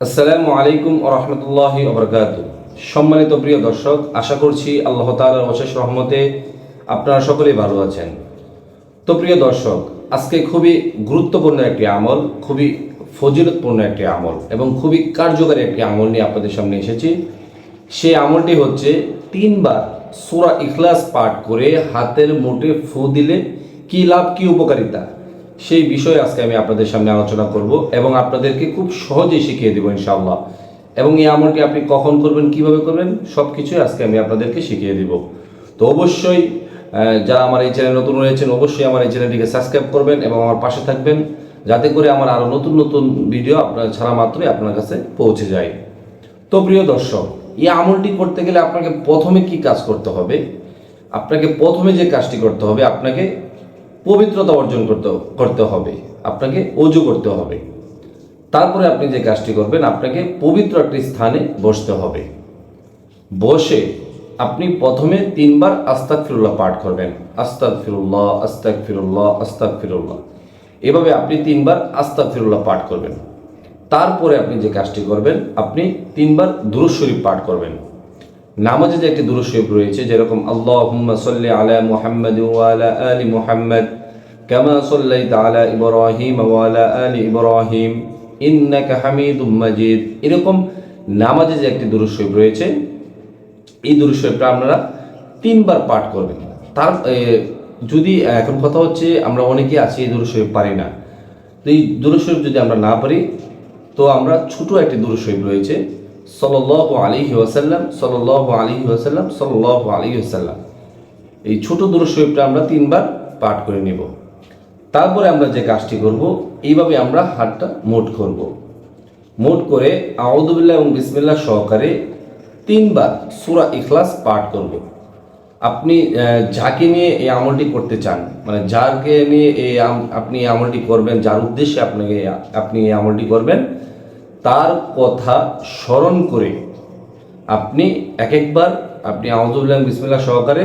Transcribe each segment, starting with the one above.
আসসালামু আলাইকুম ওয়া রাহমাতুল্লাহি ওয়া বারাকাতুহু। সম্মানিত প্রিয় দর্শক, আশা করছি আল্লাহ তাআলার অশেষ রহমতে আপনারা সকলেই ভালো আছেন। তো প্রিয় দর্শক, আজকে খুবই গুরুত্বপূর্ণ একটি আমল, খুবই ফজিলতপূর্ণ একটি আমল এবং খুবই কার্যকারী একটি আমল নিয়ে আপনাদের সামনে এসেছি। সেই আমলটি হচ্ছে 3 বার সূরা ইখলাস পাঠ করে হাতের মুঠে ফু দিলে কী লাভ, কী উপকারিতা, সেই বিষয়ে আজকে আমি আপনাদের সামনে আলোচনা করব এবং আপনাদেরকে খুব সহজেই শিখিয়ে দেবো ইনশাআল্লাহ। এবং এই আমলটি আপনি কখন করবেন, কিভাবে করবেন, সব কিছুই আজকে আমি আপনাদেরকে শিখিয়ে দেব। তো অবশ্যই যারা আমার এই চ্যানেল নতুন রয়েছেন, অবশ্যই আমার এই চ্যানেলটিকে সাবস্ক্রাইব করবেন এবং আমার পাশে থাকবেন, যাতে করে আমার আরও নতুন নতুন ভিডিও আপনার ছাড়া মাত্রই আপনার কাছে পৌঁছে যায়। তো প্রিয় দর্শক, এই আমলটি করতে গেলে আপনাকে প্রথমে কি কাজ করতে হবে? আপনাকে প্রথমে যে কাজটি করতে হবে, আপনাকে পবিত্রতা অর্জন করতে হবে, আপনাকে ওযু করতে হবে। তারপরে আপনি যে কাজটি করবেন, আপনাকে পবিত্র একটি স্থানে বসতে হবে। বসে আপনি প্রথমে 3 বার আস্তাগফিরুল্লাহ পাঠ করবেন। আস্তাগফিরুল্লাহ, আস্তাগফিরুল্লাহ, আস্তাগফিরুল্লাহ, এভাবে আপনি 3 বার আস্তাগফিরুল্লাহ পাঠ করবেন। তারপরে আপনি যে কাজটি করবেন, আপনি 3 বার দুরূদ শরীফ পাঠ করবেন। নামাজে যে একটি দুরূদ শরীফ রয়েছে, যেরকম আল্লাহুম্মা সাল্লি আলা মুহাম্মাদ ওয়া আলা আলি মুহাম্মাদ কামা সাল্লাইতা আলা ইব্রাহিম ওয়া আলা আলি ইব্রাহিম ইন্নাকা হামিদুম মাজিদ, এরকম নামাজে যে একটি দুরূদ শরীফ রয়েছে, এই দুরূদ শরীফটা আপনারা 3 বার পাঠ করবেন। তার যদি এখন কথা হচ্ছে, আমরা অনেকে আছি এই দুরূদ শরীফ পারি না। তো এই দুরূদ শরীফ যদি আমরা না পারি, তো আমরা ছোট একটি দুরূদ শরীফ রয়েছে, সাল্লাল্লাহু আলাইহি ওয়াসাল্লাম, সাল্লাল্লাহু আলাইহি ওয়াসাল্লাম, সাল্লাল্লাহু আলাইহি ওয়াসাল্লাম, এই ছোট দুরূদ শরীফটা আমরা 3 বার পাঠ করে নেব। তারপরে আমরা যে কাজটি করব, এইভাবে আমরা হাতটা মুঠ করব। মুঠ করে আউযু বিল্লাহ এবং বিসমিল্লাহ সহকারে 3 বার সূরা ইখলাস পাঠ করব। আপনি যাকে নিয়ে এই আমলটি করতে চান, মানে যাকে নিয়ে আপনি এই আমলটি করবেন, যার উদ্দেশ্যে আপনি এই আমলটি করবেন, তার কথা স্মরণ করে আপনি একবার আপনি আউযু বিল্লাহি বিসমিল্লাহ সহকারে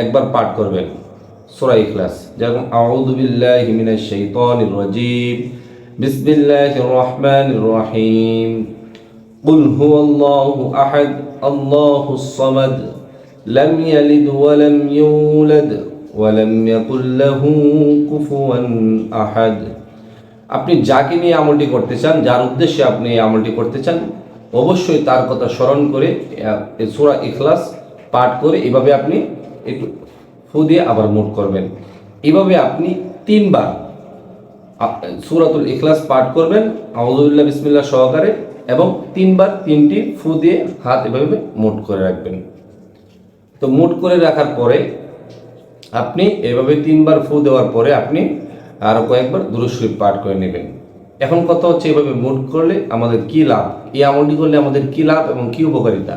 একবার পাঠ করবেন সূরা ইখলাস। যেরকম আউযু বিল্লাহি মিনাশ শাইতানির রাজীম, বিসমিল্লাহির রহমানির রহিম, কুল হুয়াল্লাহু আহাদ, আল্লাহুস সামাদ, লাম ইয়ালিদ ওয়া লাম ইউলাদ ওয়া লাম ইয়াকুল লাহু কুফুয়ান আহাদ। আপনি যাকে নিয়ে আমলটি করতে চান, যার উদ্দেশ্যে আপনি এই আমলটি করতে চান, অবশ্যই তার কথা স্মরণ করে সূরা ইখলাস পাঠ করে এভাবে আপনি একটু ফু দিয়ে আবার মুঠ করবেন। এভাবে আপনি 3 বার সূরাতুল ইখলাস পাঠ করবেন আউযু বিল্লাহি বিসমিল্লাহ সহকারে, এবং 3 বার 3টি ফু দিয়ে হাত এভাবে মুঠ করে রাখবেন। তো মুঠ করে রাখার পরে আপনি এভাবে 3 বার ফু দেওয়ার পরে আপনি আরও কয়েকবার দুরূদ শরীফ পাঠ করে নেবেন। এখন কথা হচ্ছে, এভাবে মুঠ করলে আমাদের কী লাভ, এই আমলটি করলে আমাদের কী লাভ এবং কী উপকারিতা।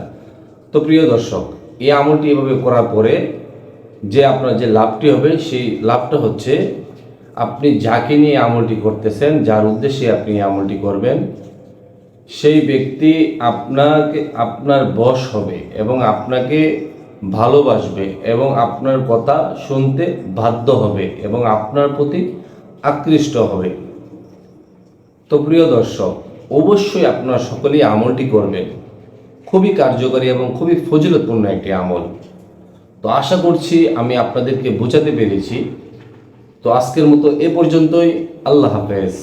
তো প্রিয় দর্শক, এই আমলটি এভাবে করার পরে যে আপনার যে লাভটি হবে, সেই লাভটা হচ্ছে, আপনি যাকে নিয়ে আমলটি করতেছেন, যার উদ্দেশ্যে আপনি এই আমলটি করবেন, সেই ব্যক্তি আপনার বশ হবে এবং আপনাকে ভালোবাসবে এবং আপনার কথা শুনতে বাধ্য হবে এবং আপনার প্রতি আকৃষ্ট হবে। তো প্রিয় দর্শক, অবশ্যই আপনারা সকলেই আমলটি করবেন। খুবই কার্যকরী এবং খুবই ফজিলতপূর্ণ একটি আমল। তো আশা করছি আমি আপনাদেরকে বোঝাতে পেরেছি। তো আজকের মতো এ পর্যন্তই। আল্লাহ হাফেজ।